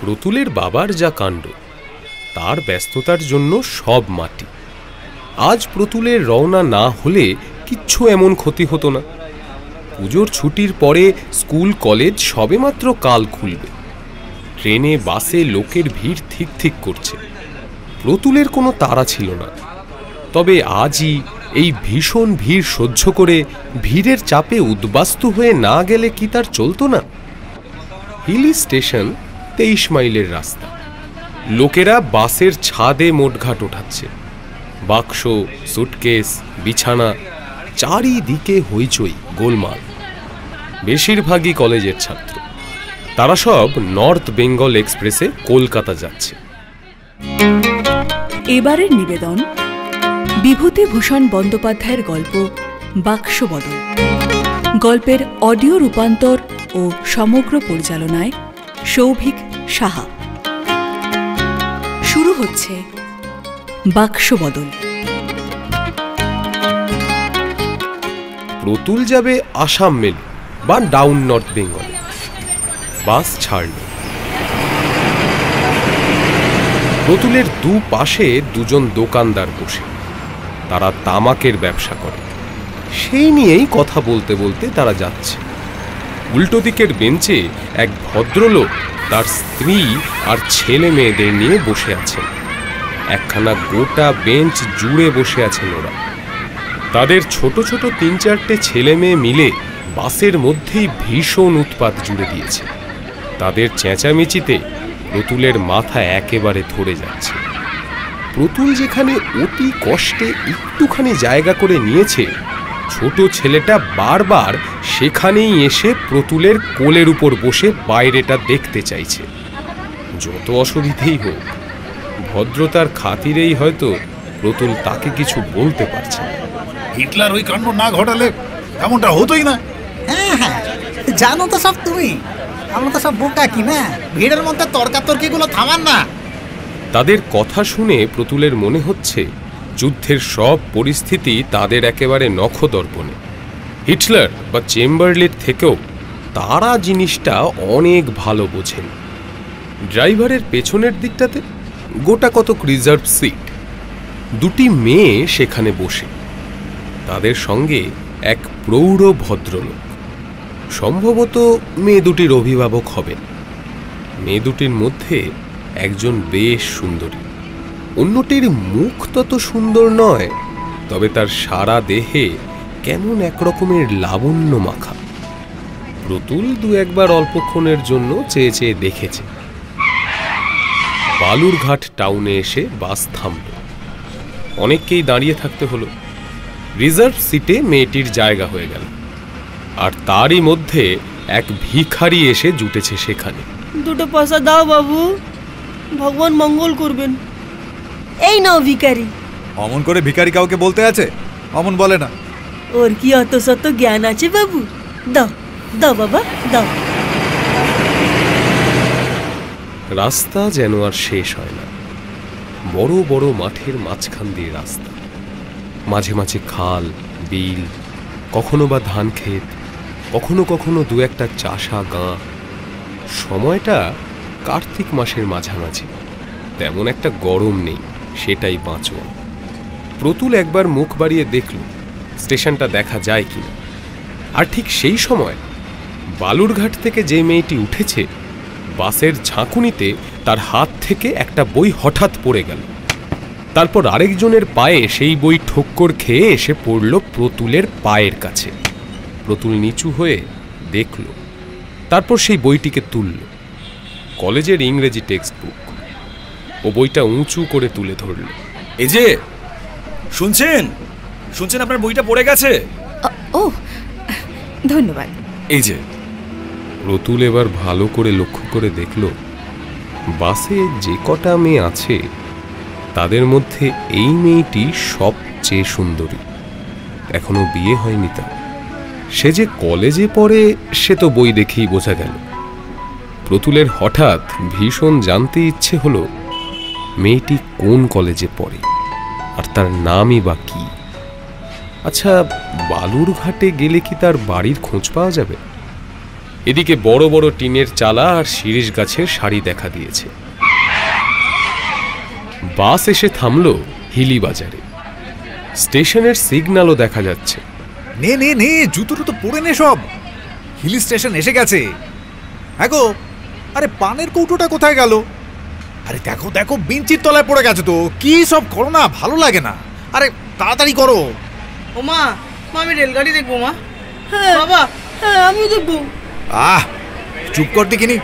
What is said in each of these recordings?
প্রতুলের বাবার যা কাণ্ড, তার ব্যস্ততার জন্য সব মাটি। আজ প্রতুলের রওনা না হলে কিচ্ছু এমন ক্ষতি হতো না। পুজোর ছুটির পরে স্কুল কলেজ সবেমাত্র কাল খুলবে। ট্রেনে বাসে লোকের ভিড় ঠিক ঠিক করছে। প্রতুলের কোনো তাড়া ছিল না। তবে আজই এই ভীষণ ভিড় সহ্য করে ভিড়ের চাপে উদ্বাস্তু হয়ে না গেলে কি তার চলতো না? হিলি স্টেশন 23 মাইলের রাস্তা। লোকেরা বাসের ছাদে মোটঘাট ওঠাচ্ছে। বাক্স, সুটকেস, বিছানা, চারিদিকে হইচই, গোলমাল। বেশিরভাগই কলেজের ছাত্র। তারা সব নর্থ বেঙ্গল এক্সপ্রেসে কলকাতা যাচ্ছে। এবারের নিবেদন বিভূতিভূষণ বন্দ্যোপাধ্যায়ের গল্প বাক্সবদল। গল্পের অডিও রূপান্তর ও সমগ্র পরিচালনায় সৌভিক সাহা। শুরু হচ্ছে বাক্সবদল। প্রতুল যাবে আসাম মেল বা ডাউন নর্থ বেঙ্গলে। বাস ছাড়ল। প্রতুলের দুপাশে দুজন দোকানদার বসে। তারা তামাকের ব্যবসা করে। সেই নিয়েই কথা বলতে বলতে তারা যাচ্ছে। উল্টো দিকের বেঞ্চে এক ভদ্রলোক তার স্ত্রী আর ছেলে মেয়েদের নিয়ে বসে আছেন। একখানা গোটা বেঞ্চ জুড়ে বসে আছেন ওরা। তাদের ছোট ছোট 3-4টে ছেলে মেয়ে মিলে বাসের মধ্যেই ভীষণ উৎপাত জুড়ে দিয়েছে। তাদের চেঁচামেচিতে প্রতুলের মাথা একেবারে ধরে যাচ্ছে। প্রতুল যেখানে অতি কষ্টে একটুখানি জায়গা করে নিয়েছে, ছোট ছেলেটা বারবার সেখানেই এসে প্রতুলের কোলের উপর বসে বাইরেটা দেখতে চাইছে। যত অসুবিধেই হোক, ভদ্রতার খাতিরেই হয়তো প্রতুল তাকে কিছু বলতে পারছে না। হিটলার ওই কাণ্ড না ঘটালে এমনটা হতোই না। হ্যাঁ হ্যাঁ, জানো তো সব তুমি। আমরা তো সব বোকা কি না, ভিড়ের মধ্যে তর্কাতর্কিগুলো থামান না। তাদের কথা শুনে প্রতুলের মনে হচ্ছে যুদ্ধের সব পরিস্থিতি তাদের একেবারে নখদর্পণে। হিটলার বা চেম্বারলির থেকেও তারা জিনিসটা অনেক ভালো বোঝেন। ড্রাইভারের পেছনের দিকটাতে গোটা কতক রিজার্ভ সিট। দুটি মেয়ে সেখানে বসে। তাদের সঙ্গে এক প্রৌঢ় ভদ্রলোক। সম্ভবত মেয়ে দুটির অভিভাবক হবেন। মেয়ে দুটির মধ্যে একজন বেশ সুন্দরী, অন্যটির মুখ তত সুন্দর নয়, তবে তার সারা দেহে কেমন একরকমের লাবণ্য মাখা। প্রতুল দু একবার অল্পক্ষণের জন্য চেয়ে চেয়ে দেখেছে। বালুরঘাট টাউনে এসে বাস থামল। অনেককেই দাঁড়িয়ে থাকতে হলো। রিজার্ভ সিটে মেয়েটির জায়গা হয়ে গেল। আর তারই মধ্যে এক ভিখারি এসে জুটেছে সেখানে। দুটো পয়সা দাও বাবু, ভগবান মঙ্গল করবেন। এই নাও ভিখারি। অমন করে ভিখারি কাউকে বলতে আছে? অমন বলে না। ওর কি অত শত জ্ঞান আছে বাবু? দাও দাও বাবা দাও। রাস্তা যেন আর শেষ হয় না। বড় বড় মাঠের মাঝখান দিয়ে রাস্তা, মাঝে মাঝে খাল, বিল, কখনো বা ধান ক্ষেত, কখনো কখনো দু একটা চাষা গাঁ। সময়টা কার্তিক মাসের মাঝামাঝি। তেমন একটা গরম নেই, সেটাই বাঁচোয়া। প্রতুল একবার মুখ বাড়িয়ে দেখল স্টেশনটা দেখা যায় কিনা। আর ঠিক সেই সময় বালুরঘাট থেকে যে মেয়েটি উঠেছে, বাসের ঝাঁকুনিতে তার হাত থেকে একটা বই হঠাৎ পড়ে গেল। তারপর আরেকজনের পায়ে সেই বই ঠোক্কর খেয়ে এসে পড়ল প্রতুলের পায়ের কাছে। প্রতুল নিচু হয়ে দেখল, তারপর সেই বইটিকে তুলল। কলেজের ইংরেজি টেক্সট বুক। ও বইটা উঁচু করে তুলে ধরল। এই যে শুনছেন, শুনছেন, আপনার বইটা পড়ে গেছে। ও ধন্যবাদ। এই যে। প্রতুল এবার ভালো করে লক্ষ্য করে দেখল, বাসে যে কটা মেয়ে আছে তাদের মধ্যে এই মেয়েটি সবচেয়ে সুন্দরী। এখনো বিয়ে হয়নি তার। সে যে কলেজে পড়ে সে তো বই দেখেই বোঝা গেল। প্রতুলের হঠাৎ ভীষণ জানতে ইচ্ছে হলো মেয়েটি কোন কলেজে পড়ে আর তার নামই বা কি। আচ্ছা, বালুরঘাটে গেলে কি তার বাড়ির খোঁজ পাওয়া যাবে? এদিকে বড় বড় টিনের চালা আর শিরীষ গাছের সারি দেখা দিয়েছে। বাস এসে থামল হিলি বাজারে। স্টেশনের সিগন্যালও দেখা যাচ্ছে। নে নে নে, জুতো টুতো পরে নে সব। হিল স্টেশন এসে গেছে। গো, আরে পানের কৌটোটা কোথায় গেল? আরে দেখো দেখো, বেঞ্চির তলায় পড়ে গেছে তো। কি সব করো না, ভালো লাগে না। আরে তাড়াতাড়ি করো। ও মা, আমি রেলগাড়ি দেখবো মা। হ্যাঁ বাবা, হ্যাঁ আমিও দেখবো। চুপ কর দেখিনি।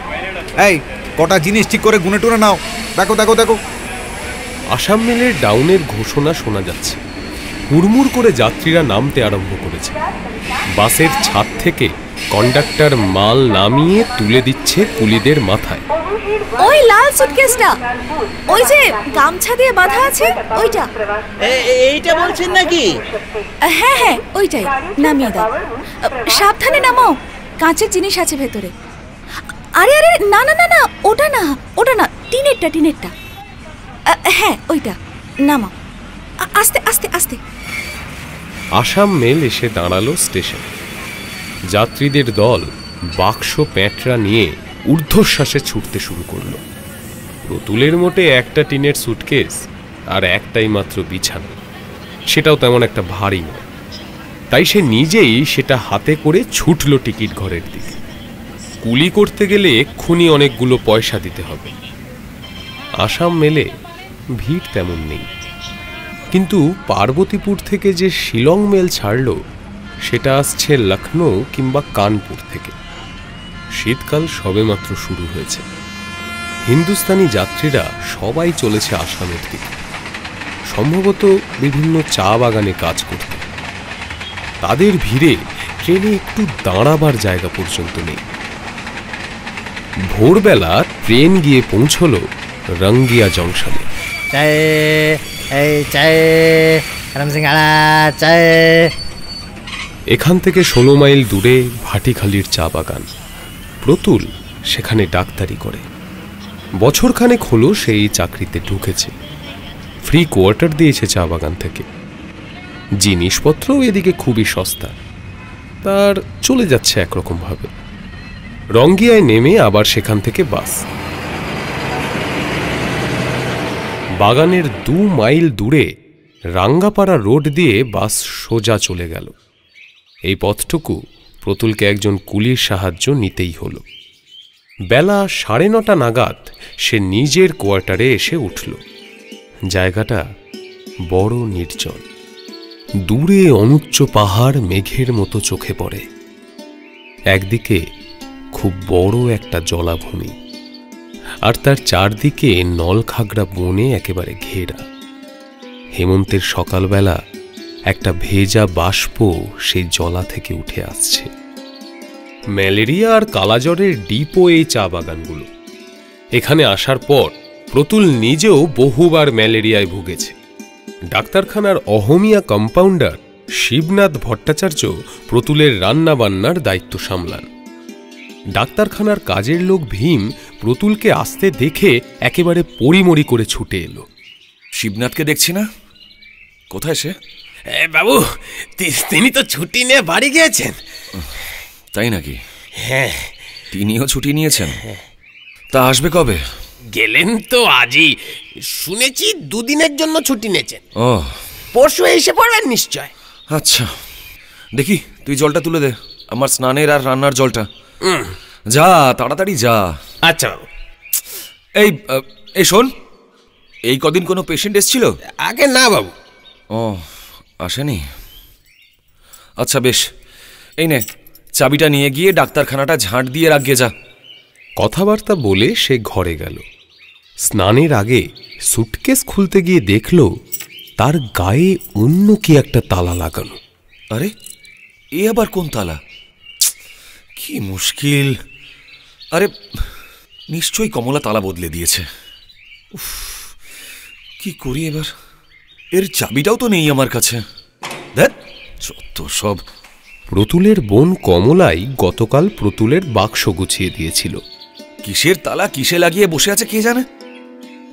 এই কটা জিনিস ঠিক করে গুনে টুনে নাও। দেখো দেখো দেখো। আসাম মেলের ডাউনের ঘোষণা শোনা যাচ্ছে। হুড়মুড় করে যাত্রীরা নামতে আরম্ভ করেছে। বাসের ছাদ থেকে কন্ডাক্টর মাল নামিয়ে তুলে দিচ্ছে কুলিদের মাথায়। ওই লাল সুটকেসটা, ওই যে গামছা দিয়ে বাঁধা আছে, ওইটা। এইটা বলছেন নাকি? হ্যাঁ হ্যাঁ, ওইটাই। নামিয়ে দাও। সাবধানে নামাও, কাঁচের জিনিস আছে ভেতরে। আরে আরে, না না না না, ওটা না, ওটা না, টিনেরটা টিনেরটা। হ্যাঁ ওইটা, নামাও। আস্তে আস্তে আস্তে। আসাম মেল এসে দাঁড়ালো স্টেশন। যাত্রীদের দল বাক্স প্যাঁটরা নিয়ে ঊর্ধ্বশ্বাসে ছুটতে শুরু করলো। প্রতুলের মোটে একটা টিনের সুটকেস আর একটাই মাত্র বিছানা, সেটাও তেমন একটা ভারী নয়। তাই সে নিজেই সেটা হাতে করে ছুটল টিকিট ঘরের দিকে। কুলি করতে গেলে এক্ষুনি অনেকগুলো পয়সা দিতে হবে। আসাম মেলে ভিড় তেমন নেই, কিন্তু পার্বতীপুর থেকে যে শিলং মেল ছাড়ল সেটা আসছে লখনৌ কিংবা কানপুর থেকে। শীতকাল সবেমাত্র শুরু হয়েছে। হিন্দুস্তানি যাত্রীরা সবাই চলেছে আসামের দিকে, সম্ভবত বিভিন্ন চা বাগানে কাজ করতে। তাদের ভিড়ে ট্রেনে একটু দাঁড়াবার জায়গা পর্যন্ত নেই। ভোরবেলা ট্রেন গিয়ে পৌঁছল রঙ্গিয়া জংশনে। এখান থেকে 16 মাইল দূরে ভাটিখালির চা বাগান। প্রতুল সেখানে ডাক্তারি করে। বছরখানেক হলো সেই চাকরিতে ঢুকেছে। ফ্রি কোয়ার্টার দিয়েছে চা বাগান থেকে। জিনিসপত্র এদিকে খুবই সস্তা, তার চলে যাচ্ছে একরকম ভাবে। রঙ্গিয়ায় নেমে আবার সেখান থেকে বাস। বাগানের 2 মাইল দূরে রাঙ্গাপাড়া রোড দিয়ে বাস সোজা চলে গেল। এই পথটুকু প্রতুলকে একজন কুলির সাহায্য নিতেই হলো। বেলা 9:30 নাগাদ সে নিজের কোয়ার্টারে এসে উঠল। জায়গাটা বড় নির্জন। দূরে অনুচ্চ পাহাড় মেঘের মতো চোখে পড়ে। একদিকে খুব বড় একটা জলাভূমি, আর তার চারদিকে নলখাগড়া বনে একেবারে ঘেরা। হেমন্তের সকালবেলা একটা ভেজা বাষ্প সেই জলা থেকে উঠে আসছে। ম্যালেরিয়া আর কালাজ্বরের ডিপো এই চা বাগানগুলো। এখানে আসার পর প্রতুল নিজেও বহুবার ম্যালেরিয়ায় ভুগেছে। ডাক্তারখানার অহমিয়া কম্পাউন্ডার শিবনাথ ভট্টাচার্য প্রতুলের রান্না বান্নার দায়িত্ব সামলান। ডাক্তারখানার কাজের লোক ভীম প্রতুলকে আসতে দেখে একেবারে পরিমরি করে ছুটে এলো। শিবনাথকে দেখছি না, কোথায় সে? বাবু, তিনি তো ছুটি নিয়ে বাড়ি গিয়েছেন। তাই নাকি? হ্যাঁ। তিনিও ছুটি নিয়েছেন? তা আসবে কবে? গেলেন তো আজই। শুনেছি 2 দিনের জন্য ছুটি নিয়েছেন। ও, পরশু এসে পড়বেন নিশ্চয়। আচ্ছা, দেখি তুই জলটা তুলে দে, আমার স্নানের আর রান্নার জলটা। যা, তাড়াতাড়ি যা। আচ্ছা বাবু। এই শোন, এই কদিন কোনো পেশেন্ট এসেছিল? আগে না বাবু। ও, আসেনি? আচ্ছা বেশ, এই নে চাবিটা নিয়ে গিয়ে ডাক্তারখানাটা ঝাঁট দিয়ে রাখিয়ে যা। কথাবার্তা বলে সে ঘরে গেল। স্নানের আগে সুটকেস খুলতে গিয়ে দেখল তার গায়ে অন্য কি একটা তালা লাগানো। আরে, এ আবার কোন তালা? কি মুশকিল। আরে, নিশ্চয়ই কমলা তালা বদলে দিয়েছে। উফ, কি করি এবার? এর চাবিটাও তো নেই আমার কাছে। দেখ, যত সব। প্রতুলের বোন কমলাই গতকাল প্রতুলের বাক্স গুছিয়ে দিয়েছিল। কিসের তালা কিসে লাগিয়ে বসে আছে কে জানে।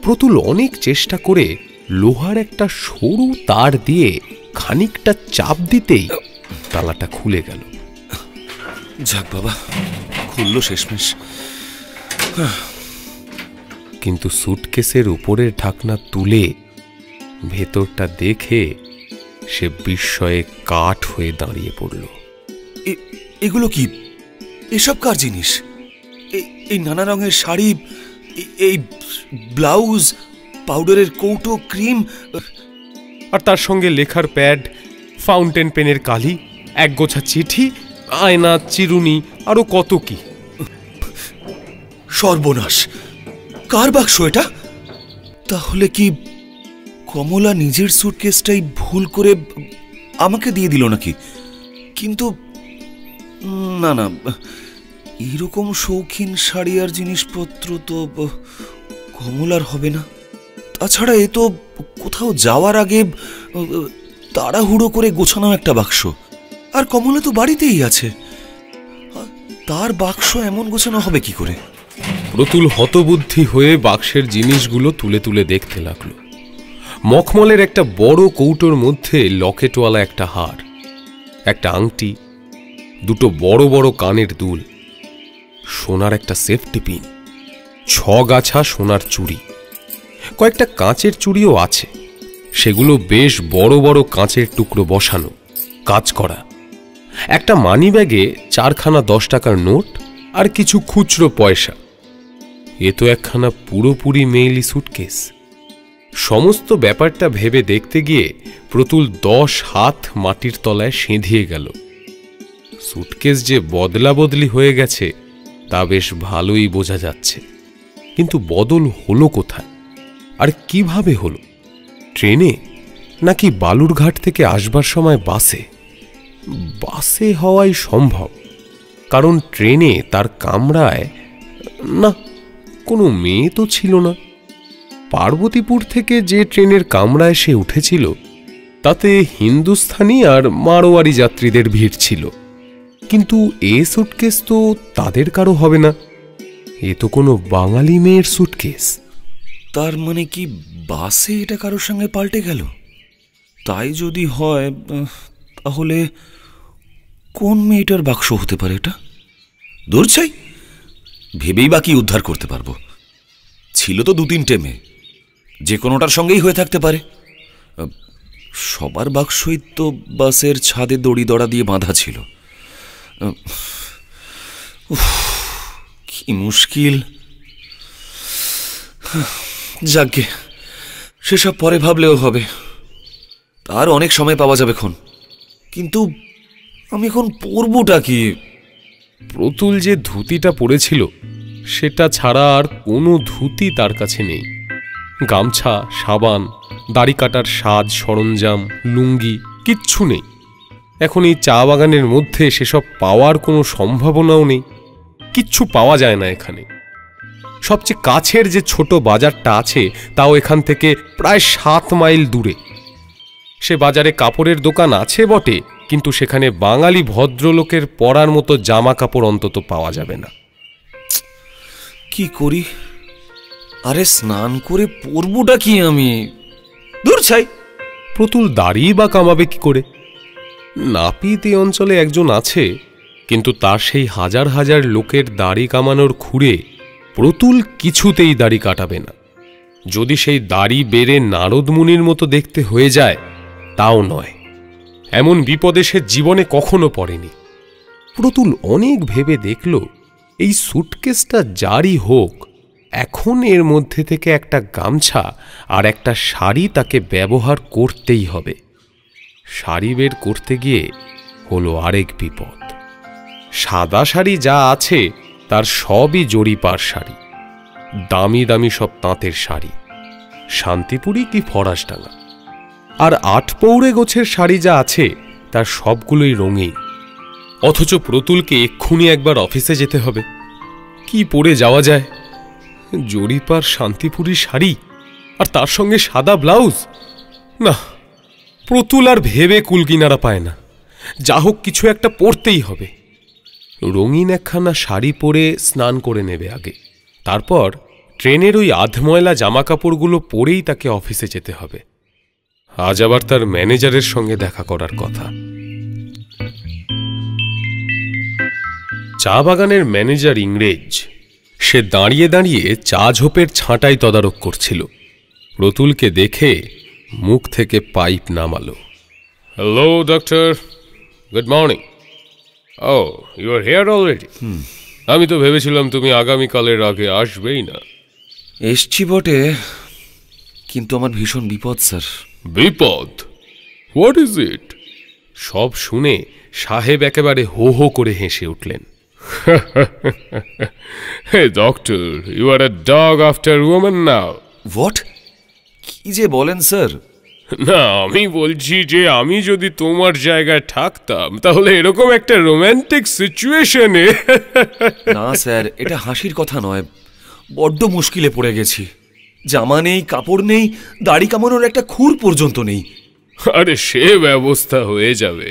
প্রতুল অনেক চেষ্টা করে লোহার একটা সরু তার দিয়ে খানিকটা চাপ দিতেই তালাটা খুলে গেল। যাক বাবা, খুলল শেষমেশ। কিন্তু সুটকেসের উপরের ঢাকনা তুলে ভেতরটা দেখে সে বিস্ময়ে কাঠ হয়ে দাঁড়িয়ে পড়ল। এগুলো কি? এসব কার জিনিস? এই নানা রঙের শাড়ি, এই ব্লাউজ, পাউডারের কৌটো, ক্রিম, আর তার সঙ্গে লেখার প্যাড, ফাউন্টেন পেনের কালি, একগোছা চিঠি, আয়না, চিরুনি, আরো কত কি। সর্বনাশ! কার বাক্স এটা? তাহলে কি কমলা নিজের সুটকেসটাই ভুল করে আমাকে দিয়ে দিল নাকি? কিন্তু না না, এরকম শৌখিন শাড়ি আর জিনিসপত্র তো কমলার হবে না। তাছাড়া এ তো কোথাও যাওয়ার আগে তাড়াহুড়ো করে গোছানো একটা বাক্স, আর কমলা তো বাড়িতেই আছে, তার বাক্স এমন গোছানো হবে কি করে? প্রতুল হতবুদ্ধি হয়ে বাক্সের জিনিসগুলো তুলে তুলে দেখতে লাগলো। মখমলের একটা বড় কৌটোর মধ্যে লকেটওয়ালা একটা হার, একটা আংটি, দুটো বড় বড় কানের দুল, সোনার একটা সেফটি পিন, 6 গাছা সোনার চুড়ি, কয়েকটা কাঁচের চুড়িও আছে, সেগুলো বেশ বড় বড় কাঁচের টুকরো বসানো, কাজ করা, একটা মানি ব্যাগে 4খানা 10 টাকার নোট আর কিছু খুচরো পয়সা। এ তো একখানা পুরোপুরি মেইলি সুটকেস। সমস্ত ব্যাপারটা ভেবে দেখতে গিয়ে প্রতুল 10 হাত মাটির তলায় সেঁধিয়ে গেল। সুটকেস যে বদলা বদলি হয়ে গেছে তা বেশ ভালোই বোঝা যাচ্ছে, কিন্তু বদল হলো কোথায় আর কিভাবে হলো? ট্রেনে নাকি বালুরঘাট থেকে আসবার সময় বাসে? বাসে হওয়াই সম্ভব, কারণ ট্রেনে তার কামরায় না, কোনো মেয়ে তো ছিল না। পার্বতীপুর থেকে যে ট্রেনের কামরায় সে উঠেছিল তাতে হিন্দুস্থানি আর মারোয়ারি যাত্রীদের ভিড় ছিল, কিন্তু এ সুটকেস তো তাদের কারো হবে না। এ তো কোনো বাঙালি মেয়ের সুটকেস। তার মানে কি বাসে এটা কারোর সঙ্গে পাল্টে গেল? তাই যদি হয় তাহলে কোন মেয়েটার বাক্স হতে পারে এটা? দূর চাই, ভেবেই বা কি উদ্ধার করতে পারবো? ছিল তো 2-3টে মেয়ে, যে কোনোটার সঙ্গেই হয়ে থাকতে পারে। সবার বাক্সই তো বাসের ছাদে দড়ি দড়া দিয়ে বাঁধা ছিল। কি মুশকিল। যাকে সেসব পরে ভাবলেও হবে, তার অনেক সময় পাওয়া যাবে খন। কিন্তু আমি এখন পরবটা কি? প্রতুল যে ধুতিটা পরেছিল সেটা ছাড়া আর কোনো ধুতি তার কাছে নেই। গামছা, সাবান, দাড়ি কাটার সাজ সরঞ্জাম, লুঙ্গি কিচ্ছু নেই। এখন এই চা বাগানের মধ্যে সেসব পাওয়ার কোনো সম্ভাবনাও নেই, কিচ্ছু পাওয়া যায় না এখানে। সবচেয়ে কাছের যে ছোট বাজারটা আছে তাও এখান থেকে প্রায় 7 মাইল দূরে। সে বাজারে কাপড়ের দোকান আছে বটে, কিন্তু সেখানে বাঙালি ভদ্রলোকের পরার মতো জামা কাপড় অন্তত পাওয়া যাবে না। কি করি? আরে স্নান করে পরবটা কি আমি? দূর ছাই। প্রতুল দাড়ি বা কামাবে কি করে? নাপিত এই অঞ্চলে একজন আছে, কিন্তু তার সেই হাজার হাজার লোকের দাড়ি কামানোর খুঁড়ে প্রতুল কিছুতেই দাড়ি কাটাবে না। যদি সেই দাড়ি বেড়ে নারদ মুনির মতো দেখতে হয়ে যায় তাও নয়। এমন বিপদে সে জীবনে কখনো পড়েনি। প্রতুল অনেক ভেবে দেখল এই সুটকেসটা যারই হোক, এখন এর মধ্যে থেকে একটা গামছা আর একটা শাড়ি তাকে ব্যবহার করতেই হবে। শাড়ি বের করতে গিয়ে হলো আরেক বিপদ। সাদা শাড়ি যা আছে তার সবই জরিপার শাড়ি, দামি দামি সব তাঁতের শাড়ি, শান্তিপুরি কি ফরাসডাঙ্গা। আর 8 পৌড়ে গোছের শাড়ি যা আছে তার সবগুলোই রঙিন। অথচ প্রতুলকে এক্ষুনি একবার অফিসে যেতে হবে। কি পরে যাওয়া যায়? জরিপার শান্তিপুরি শাড়ি আর তার সঙ্গে সাদা ব্লাউজ? না, প্রতুল আর ভেবে কুলকিনারা পায় না। যা হোক কিছু একটা পরতেই হবে। রঙিন একখানা শাড়ি পরে স্নান করে নেবে আগে, তারপর ট্রেনের ওই আধময়লা জামা কাপড়গুলো পরেই তাকে অফিসে যেতে হবে। আজ আবার তার ম্যানেজারের সঙ্গে দেখা করার কথা। চা বাগানের ম্যানেজার ইংরেজ। সে দাঁড়িয়ে দাঁড়িয়ে চা ঝোপের ছাঁটাই তদারক করছিল। প্রতুলকে দেখে মুখ থেকে পাইপ নামালো। Hello doctor, good morning. Oh, you are here already? আমি তো ভেবেছিলাম তুমি আগামীকালের আগে আসবেই না। এসছি বটে, কিন্তু আমার ভীষণ বিপদ স্যার। বিপদ? What is it? সব শুনে সাহেব একেবারে হো হো করে হেসে উঠলেন। Hey doctor, you are a dog after woman now. What? কি যে বলেন স্যার? না, আমি বলছি যে আমি যদি তোমার জায়গায় থাকতাম তাহলে এরকম একটা রোম্যান্টিক সিচুয়েশনে। না স্যার, এটা হাসির কথা নয়, বড্ড মুশকিলে পড়ে গেছি। জামা নেই, কাপড় নেই, দাড়ি কামানোর একটা খুর পর্যন্ত নেই। আরে সে ব্যবস্থা হয়ে যাবে।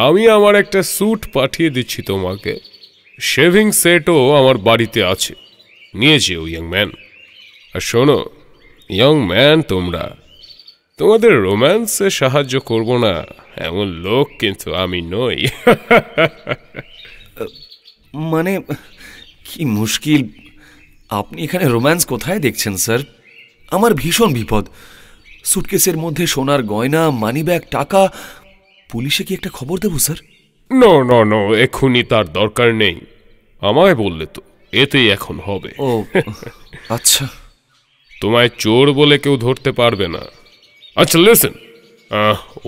আমি আমার একটা স্যুট পাঠিয়ে দিচ্ছি তোমাকে। শেভিং সেটও আমার বাড়িতে আছে, নিয়ে যেও ইয়ং ম্যান। আর শোনো ইয়ং ম্যান, তোমাদের রোম্যান্সে সাহায্য করব না এমন লোক কিন্তু আমি নই। মানে কি মুশকিল, আপনি এখানে রোম্যান্স কোথায় দেখছেন স্যার? আমার ভীষণ বিপদ। সুটকেসের মধ্যে সোনার গয়না, মানিব্যাগ, টাকা। পুলিশে কি একটা খবর দেবো স্যার? নো নো নো, এক্ষুনি তার দরকার নেই। আমায় বললে তো, এতেই এখন হবে। ও আচ্ছা। তোমায় চোর বলে কেউ ধরতে পারবে না। আচ্ছা লিসেন,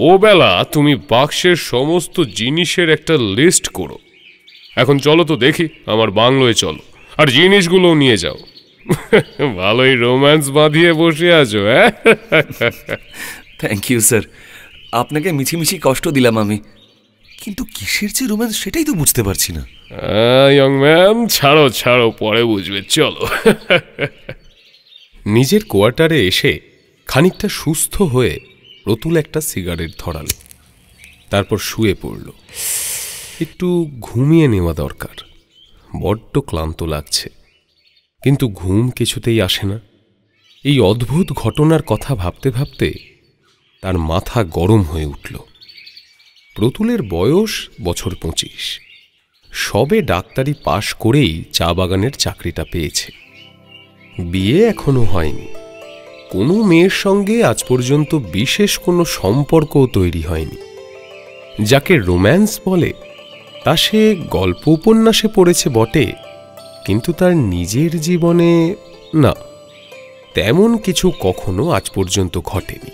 ও বেলা তুমি বাক্সের সমস্ত জিনিসের একটা লিস্ট করো। এখন চলো তো দেখি, আমার বাংলোয় চলো, আর জিনিসগুলো নিয়ে যাও। ভালোই রোম্যান্স বাঁধিয়ে বসে আছো। হ্যাঁ, থ্যাংক ইউ স্যার। আপনাকে মিছিমিছি কষ্ট দিলাম আমি, কিন্তু কিসের যে রোম্যান্স সেটাই তো বুঝতে পারছি না। ইয়ং ম্যান, ছাড়ো ছাড়ো, পরে বুঝবে, চলো। নিজের কোয়ার্টারে এসে খানিকটা সুস্থ হয়ে প্রতুল একটা সিগারেট ধরাল, তারপর শুয়ে পড়ল। একটু ঘুমিয়ে নেওয়া দরকার, বড্ড ক্লান্ত লাগছে। কিন্তু ঘুম কিছুতেই আসে না। এই অদ্ভুত ঘটনার কথা ভাবতে ভাবতে তার মাথা গরম হয়ে উঠল। প্রতুলের বয়স বছর 25, সবে ডাক্তারি পাশ করেই চা বাগানের চাকরিটা পেয়েছে। বিয়ে এখনো হয়নি, কোনো মেয়ের সঙ্গে আজ পর্যন্ত বিশেষ কোনো সম্পর্কও তৈরি হয়নি। যাকে রোম্যান্স বলে তা সে গল্প উপন্যাসে পড়েছে বটে, কিন্তু তার নিজের জীবনে না, তেমন কিছু কখনো আজ পর্যন্ত ঘটেনি।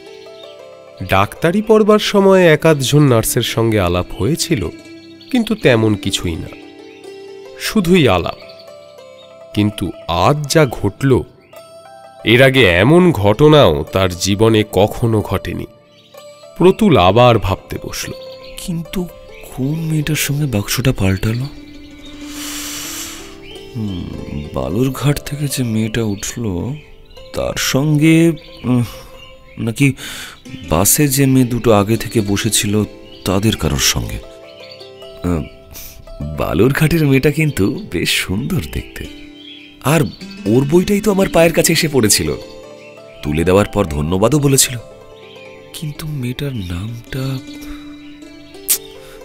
ডাক্তারি পড়বার সময় একাধজন নার্সের সঙ্গে আলাপ হয়েছিল, কিন্তু তেমন কিছুই না, শুধুই আলাপ। কিন্তু আজ যা ঘটল, এর আগে এমন ঘটনাও তার জীবনে কখনো ঘটেনি। প্রতুল আবার ভাবতে বসল, কিন্তু কোন মেয়েটার সঙ্গে বাক্সটা পাল্টালো? বালুরঘাট থেকে যে মেয়েটা উঠল তার সঙ্গে, নাকি বাসে যে মেয়ে দুটো আগে থেকে বসেছিল তাদের কারোর সঙ্গে? বালুরঘাটের মেয়েটা কিন্তু বেশ সুন্দর দেখতে, আর ওর বইটাই তো আমার পায়ের কাছে এসে পড়েছিল, তুলে দেওয়ার পর ধন্যবাদও বলেছিল। কিন্তু মেয়েটার নামটা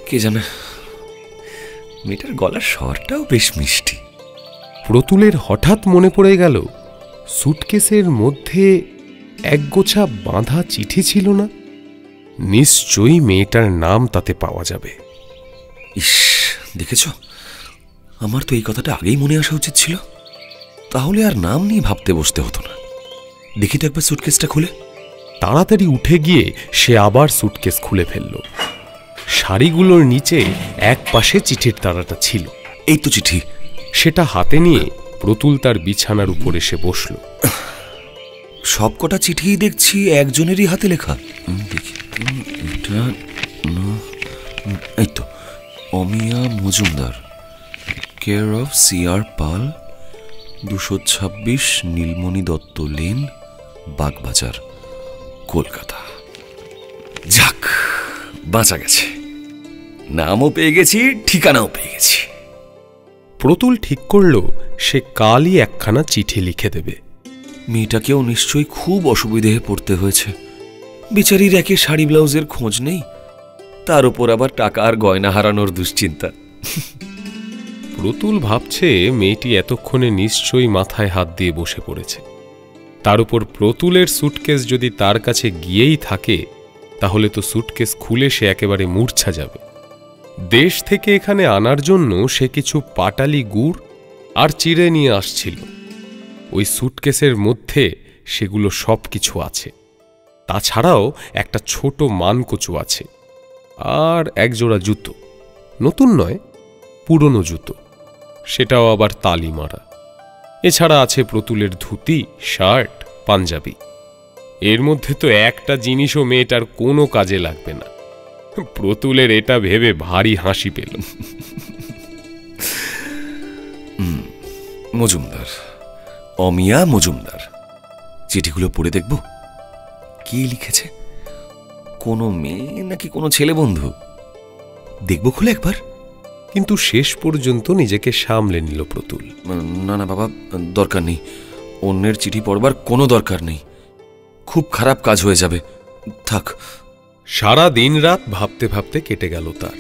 কে জানে। মেয়েটার গলার স্বরটাও বেশ মিষ্টি। প্রতুলের হঠাৎ মনে পড়ে গেল সুটকেসের মধ্যে একগোছা বাঁধা চিঠি ছিল না? নিশ্চয়ই মেয়েটার নাম তাতে পাওয়া যাবে। ইস, দেখেছ, আমার তো এই কথাটা আগেই মনে আসা উচিত ছিল। তাহলে আর নাম নিয়ে ভাবতে বসতে হতো না। দেখি তো একবার সুটকেসটা খুলে। তাড়াতাড়ি উঠে গিয়ে সে আবার সুটকেস খুলে ফেলল। শাড়িগুলোর নিচে এক পাশে চিঠির তাড়াটা ছিল। এই তো চিঠি। সেটা হাতে নিয়ে প্রতুল তার বিছানার উপর এসে বসল। সবকটা চিঠিই দেখছি একজনেরই হাতে লেখা। দেখি এটা, এই তো, Amiya Majumdar, care of CR Pal, 226 Nilmoni Dutta lane, Bagbazar, Kolkata. যাক, বাঁচা গেছে। নামও পেয়ে গেছি, ঠিকানাও পেয়ে গেছি। প্রতুল ঠিক করল সে কালই একখানা চিঠি লিখে দেবে। মেয়েটাকেও নিশ্চয়ই খুব অসুবিধে পড়তে হয়েছে। বেচারির একে শাড়ি ব্লাউজের খোঁজ নেই, তার উপর আবার টাকা আর গয়না হারানোর দুশ্চিন্তা। প্রতুল ভাবছে মেয়েটি এতক্ষণে নিশ্চয়ই মাথায় হাত দিয়ে বসে পড়েছে। তার উপর প্রতুলের সুটকেস যদি তার কাছে গিয়েই থাকে, তাহলে তো সুটকেস খুলে সে একেবারে মূর্ছা যাবে। দেশ থেকে এখানে আনার জন্য সে কিছু পাটালি গুড় আর চিড়ে নিয়ে আসছিল। ওই সুটকেসের মধ্যে সেগুলো সব কিছু আছে। তাছাড়াও একটা ছোট মানকচু আছে, আর একজোড়া জুতো, নতুন নয়, পুরনো জুতো, সেটাও আবার তালি মারা। এছাড়া আছে প্রতুলের ধুতি, শার্ট, পাঞ্জাবি। এর মধ্যে তো একটা জিনিসও মেয়েটার কোনো কাজে লাগবে না। প্রতুলের এটা ভেবে ভারী হাসি পেল। মজুমদার, অমিয়া মজুমদার। চিঠিগুলো পড়ে দেখব কি লিখেছে। কোনো মেয়ে নাকি কোনো ছেলে বন্ধু? দেখব খুলে একবার। কিন্তু শেষ পর্যন্ত নিজেকে সামলে নিল প্রতুল। না না বাবা, দরকার নেই। অন্যের চিঠি পড়বার কোনো দরকার নেই। খুব খারাপ কাজ হয়ে যাবে। থাক। সারা দিন রাত ভাবতে ভাবতে কেটে গেল তার।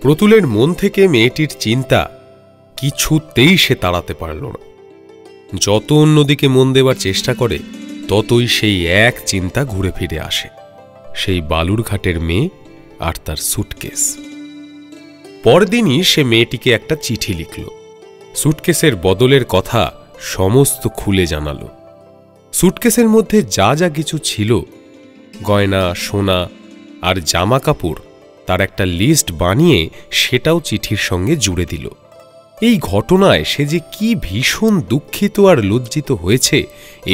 প্রতুলের মন থেকে মেয়েটির চিন্তা কিছুতেই সে তাড়াতে পারল না। যত অন্যদিকে মন দেবার চেষ্টা করে, ততই সেই এক চিন্তা ঘুরে ফিরে আসে, সেই বালুরঘাটের মেয়ে আর তার সুটকেস। পরদিনই সে মেয়েটিকে একটা চিঠি লিখল। সুটকেসের বদলের কথা সমস্ত খুলে জানালো। সুটকেসের মধ্যে যা যা কিছু ছিল, গয়না, সোনা আর জামা কাপড়, তার একটা লিস্ট বানিয়ে সেটাও চিঠির সঙ্গে জুড়ে দিল। এই ঘটনায় সে যে কি ভীষণ দুঃখিত আর লজ্জিত হয়েছে,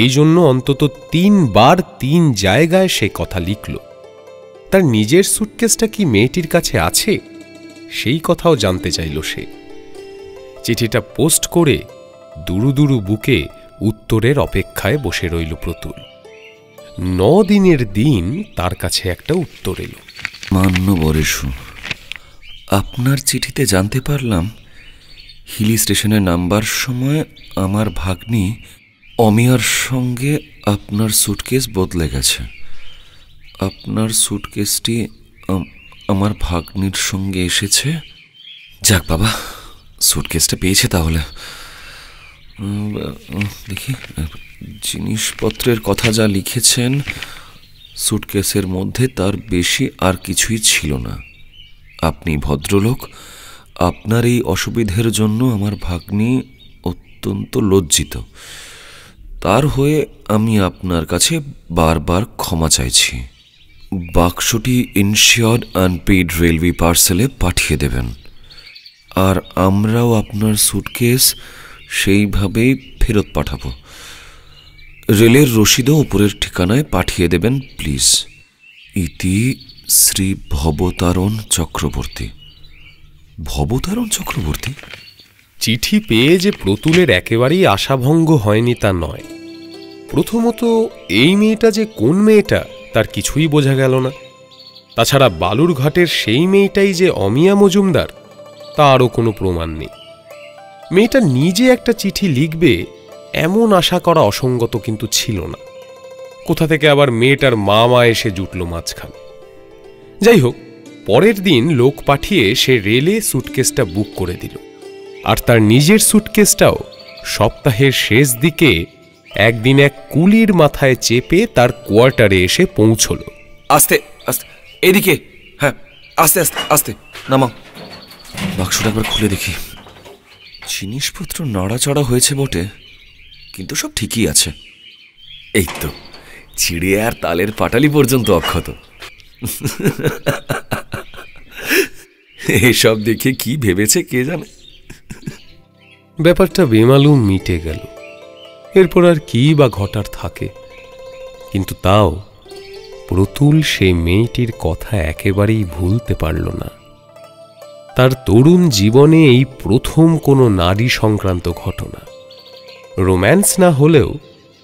এই জন্য অন্তত 3 বার 3 জায়গায় সে কথা লিখল। তার নিজের সুটকেসটা কি মেয়েটির কাছে আছে, সেই কথাও জানতে চাইল সে। চিঠিটা পোস্ট করে দুরু দুরু বুকে উত্তরের অপেক্ষায় বসে রইল প্রতুল। 9 দিনের দিন তার কাছে একটা উত্তর এলো। মান্য বরেশু, আপনার চিঠিতে জানতে পারলাম হিলি স্টেশনে নামবার সময় আমার ভাগ্নি অমিয়ার সঙ্গে আপনার সুটকেস বদলে গেছে। আপনার সুটকেসটি আমার ভাগ্নির সঙ্গে এসেছে। যাক বাবা, সুটকেসটা পেয়েছে তাহলে। দেখি জিনিসপত্রের কথা যা লিখেছেন, সুটকেসের মধ্যে তার বেশি আর কিছুই ছিল না। আপনি ভদ্রলোক, আপনার এই অসুবিধের জন্য আমার ভাগ্নি অত্যন্ত লজ্জিত। তার হয়ে আমি আপনার কাছে বারবার ক্ষমা চাইছি। বাক্সটি ইনশিওর্ড আনপেইড রেলওয়ে পার্সেলে পাঠিয়ে দেবেন, আর আমরাও আপনার সুটকেস সেইভাবেই ফেরত পাঠাবো। রেলের রসিদও উপরের ঠিকানায় পাঠিয়ে দেবেন প্লিজ। ইতি শ্রী ভবতারণ চক্রবর্তী। ভবতারণ চক্রবর্তী? চিঠি পেয়ে যে প্রতুলের একেবারেই আশাভঙ্গ হয়নি তা নয়। প্রথমত এই মেয়েটা যে কোন মেয়েটা তার কিছুই বোঝা গেল না। তাছাড়া বালুরঘাটের সেই মেয়েটাই যে অমিয়া মজুমদার, তারও কোনো প্রমাণ নেই। মেয়েটা নিজে একটা চিঠি লিখবে এমন আশা করা অসঙ্গত কিন্তু ছিল না। কোথা থেকে আবার মেয়েটার মামা এসে জুটল মাঝখানে। যাই হোক, পরের দিন লোক পাঠিয়ে সে রেলে সুটকেসটা বুক করে দিল, আর তার নিজের সুটকেসটাও সপ্তাহের শেষ দিকে একদিন এক কুলির মাথায় চেপে তার কোয়ার্টারে এসে পৌঁছল। আস্তে আস্তে, এদিকে। হ্যাঁ, আস্তে আস্তে আস্তে নামাও। বাক্সটা একবার খুলে দেখি। জিনিসপত্র নাড়াচাড়া হয়েছে বটে, কিন্তু সব ঠিকই আছে। এই তো, চিড়ে আর তালের পাটালি পর্যন্ত অক্ষত। এসব দেখে কি ভেবেছে কে জানে। ব্যাপারটা বেমালুম মিটে গেল। এরপর আর কি বা ঘটার থাকে। কিন্তু তাও প্রতুল সে মেয়েটির কথা একেবারেই ভুলতে পারল না। তার তরুণ জীবনে এই প্রথম কোনো নারী সংক্রান্ত ঘটনা। রোম্যান্স না হলেও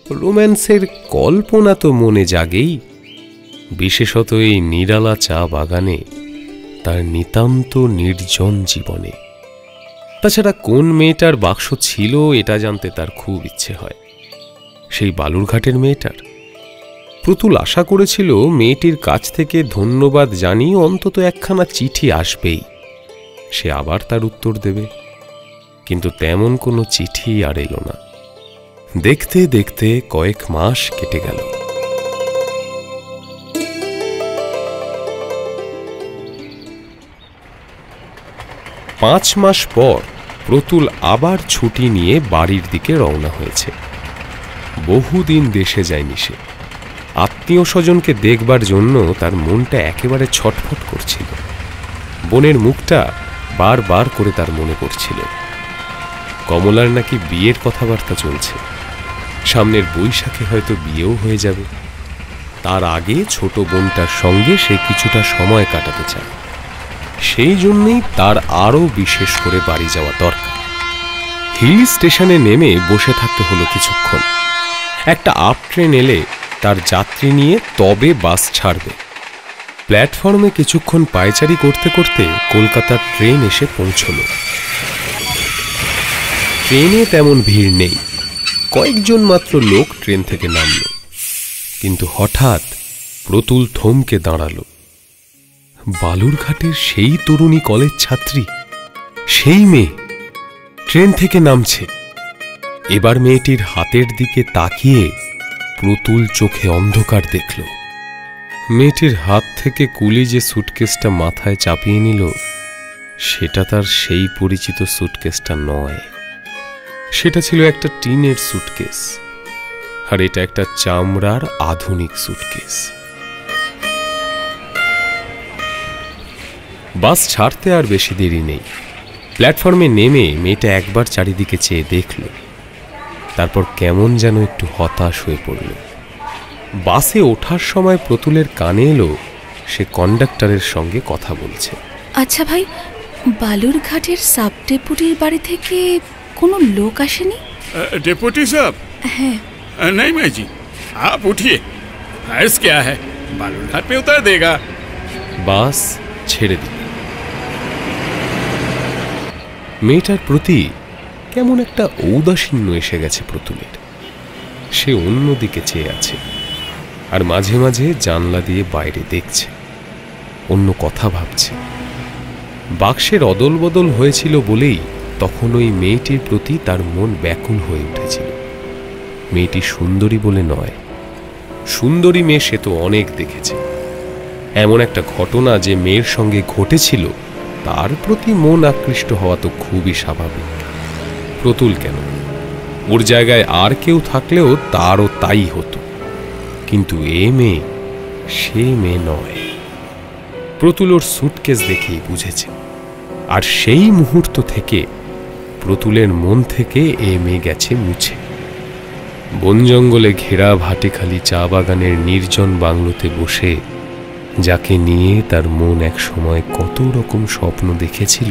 রোম্যান্সের কল্পনা তো মনে জাগেই, বিশেষত এই নিরালা চা বাগানে, তার নিতান্ত নির্জন জীবনে। তাছাড়া কোন মেয়েটার বাক্স ছিল এটা জানতে তার খুব ইচ্ছে হয়। সেই বালুরঘাটের মেয়েটার। প্রতুল আশা করেছিল মেয়েটির কাছ থেকে ধন্যবাদ জানিয়ে অন্তত একখানা চিঠি আসবেই, সে আবার তার উত্তর দেবে। কিন্তু তেমন কোনো চিঠি আর এলো না। দেখতে দেখতে কয়েক মাস কেটে গেল। পাঁচ মাস পর প্রতুল আবার ছুটি নিয়ে বাড়ির দিকে রওনা হয়েছে। বহুদিন দেশে যায়নি সে। আত্মীয় স্বজনকে দেখবার জন্য তার মনটা একেবারে ছটফট করছিল। বোনের মুখটা বারবার করে তার মনে পড়ছিল। কমলার নাকি বিয়ের কথাবার্তা চলছে, সামনের বৈশাখে হয়তো বিয়েও হয়ে যাবে। তার আগে ছোট বোনটার সঙ্গে সে কিছুটা সময় কাটাতে চায়। সেই জন্যই তার আরও বিশেষ করে বাড়ি যাওয়া দরকার। হিল স্টেশনে নেমে বসে থাকতে হলো কিছুক্ষণ। একটা আপ ট্রেন এলে তার যাত্রী নিয়ে তবে বাস ছাড়বে। প্ল্যাটফর্মে কিছুক্ষণ পায়চারি করতে করতে কলকাতার ট্রেন এসে পৌঁছল। ট্রেনে তেমন ভিড় নেই, কয়েকজন মাত্র লোক ট্রেন থেকে নামল। কিন্তু হঠাৎ প্রতুল থমকে দাঁড়ালো। বালুরঘাটের সেই তরুণী কলেজ ছাত্রী, সেই মেয়ে ট্রেন থেকে নামছে। এবার মেয়েটির হাতের দিকে তাকিয়ে প্রতুল চোখে অন্ধকার দেখল। মেয়েটির হাত থেকে কুলি যে সুটকেসটা মাথায় চাপিয়ে নিল, সেটা তার সেই পরিচিত সুটকেসটা নয়। সেটা ছিল একটা টিনের সুটকেস, আর এটা একটা চামড়ার আধুনিক সুটকেস। বাস ছাড়তে আর বেশি দেরি নেই। প্ল্যাটফর্মে নেমে মেয়েটা একবার চারিদিকে চেয়ে দেখল, তারপর কেমন যেন একটু হতাশ হয়ে পড়ল। বাসে ওঠার সময় প্রতুলের কানে এলো সে কন্ডাক্টরের সঙ্গে কথা বলছে। আচ্ছা ভাই, বালুরঘাটের সাব ডেপুটির বাড়ি থেকে কোনো লোক আসেনি? डिप्टी साहब? হ্যাঁ। नहीं मैं जी, आप उठिए, अर्ज क्या है, बालूरघाट पे उतार देगा। বাস ছেড়ে দিল। মেয়েটার প্রতি কেমন একটা ঔদাসীন্য এসে গেছে প্রতুলের। সে অন্যদিকে চেয়ে আছে, আর মাঝে মাঝে জানলা দিয়ে বাইরে দেখছে, অন্য কথা ভাবছে। বাক্সের অদল বদল হয়েছিল বলেই তখন ওই মেয়েটির প্রতি তার মন ব্যাকুল হয়ে উঠেছিল। মেয়েটি সুন্দরী বলে নয়, সুন্দরী মেয়ে সে তো অনেক দেখেছে। এমন একটা ঘটনা যে মেয়ের সঙ্গে ঘটেছিল তার প্রতি মন আকৃষ্ট হওয়া তো খুবই স্বাভাবিক। প্রতুল কেন, ওর জায়গায় আর কেউ থাকলেও তারও তাই হতো। কিন্তু এ মেয়ে সে মেয়ে নয়। প্রতুল ওর সুটকেস দেখেই বুঝেছে, আর সেই মুহূর্ত থেকে প্রতুলের মন থেকে এ মেয়ে গেছে মুছে। বন জঙ্গলে ঘেরা ভাটেখালি চা বাগানের নির্জন বাংলোতে বসে যাকে নিয়ে তার মন এক সময় কত রকম স্বপ্ন দেখেছিল,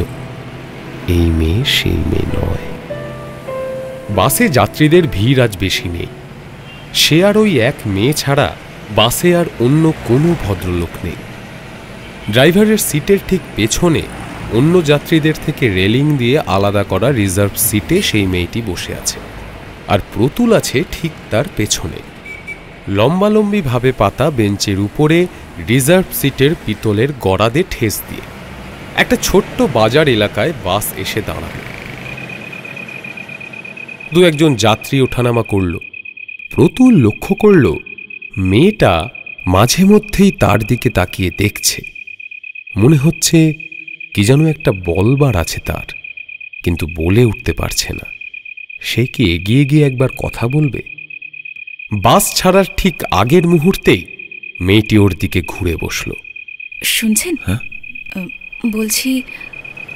এই মেয়ে সেই মেয়ে নয়। বাসে যাত্রীদের ভিড় আজ বেশি নেই। সে আর ওই এক মেয়ে ছাড়া বাসে আর অন্য কোনো ভদ্রলোক নেই। ড্রাইভারের সিটের ঠিক পেছনে অন্য যাত্রীদের থেকে রেলিং দিয়ে আলাদা করা রিজার্ভ সিটে সেই মেয়েটি বসে আছে, আর প্রতুল আছে ঠিক তার পেছনে। লম্বালম্বি ভাবে পাতা বেঞ্চের উপরে রিজার্ভ সিটের পিতলের গড়াদে ঠেস দিয়ে একটা ছোট্ট বাজার এলাকায় বাস এসে দাঁড়াল। দু একজন যাত্রী ওঠানামা করল। প্রতুল লক্ষ্য করল মেয়েটা মাঝে মধ্যেই তার দিকে তাকিয়ে দেখছে। মনে হচ্ছে কি যেন একটা বলবার আছে তার, কিন্তু বলে উঠতে পারছে না। সে কি এগিয়ে গিয়ে একবার কথা বলবে? বাস ছাড়ার ঠিক আগের মুহূর্তেই মেয়েটি ওর দিকে ঘুরে বসল। শুনছেন? হ্যাঁ, বলছি,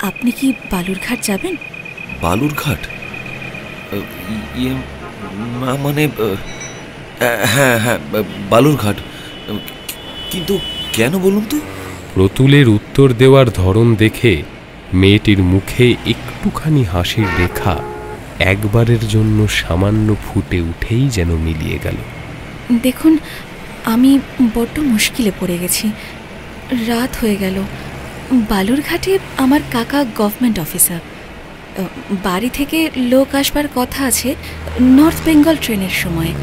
আপনি কি বালুরঘাট যাবেন? বালুরঘাট? ইয়ে মানে হ্যাঁ হ্যাঁ, বালুরঘাট। কিন্তু কেন বলুন তো? প্রতুলের উত্তর দেওয়ার ধরন দেখে মেয়েটির মুখে একটুখানি হাসির রেখা একবারের জন্য সামান্য ফুটে উঠেই যেন মিলিয়ে গেল। দেখুন, আমি বড্ড মুশকিলে পড়ে গেছি। রাত হয়ে গেল। বালুরঘাটে আমার কাকা গভর্নমেন্ট অফিসার। বাড়ি থেকে লোক আসবার কথা আছে নর্থ বেঙ্গল ট্রেনের সময়।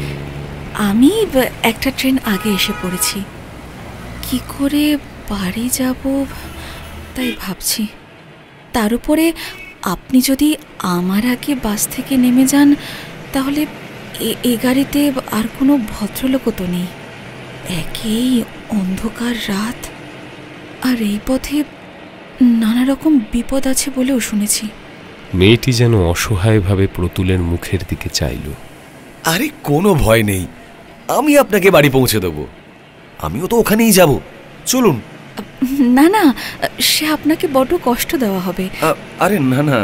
আমি একটা ট্রেন আগে এসে পড়েছি। কি করে বাড়ি যাব তাই ভাবছি। তার উপরে আপনি যদি আমার আগে বাস থেকে নেমে যান তাহলে এ গাড়িতে আর কোনো ভদ্রলোকও তো নেই। একেই অন্ধকার রাত, আর এই পথে নানা রকম বিপদ আছে বলেও শুনেছি। মেয়েটি যেন অসহায়ভাবে প্রতুলের মুখের দিকে চাইল। আরে কোনো ভয় নেই, আমি আপনাকে বাড়ি পৌঁছে দেবো। আমিও তো ওখানেই যাব, চলুন। না না, সে আপনাকে বড় কষ্ট দেওয়া হবে। আরে না না,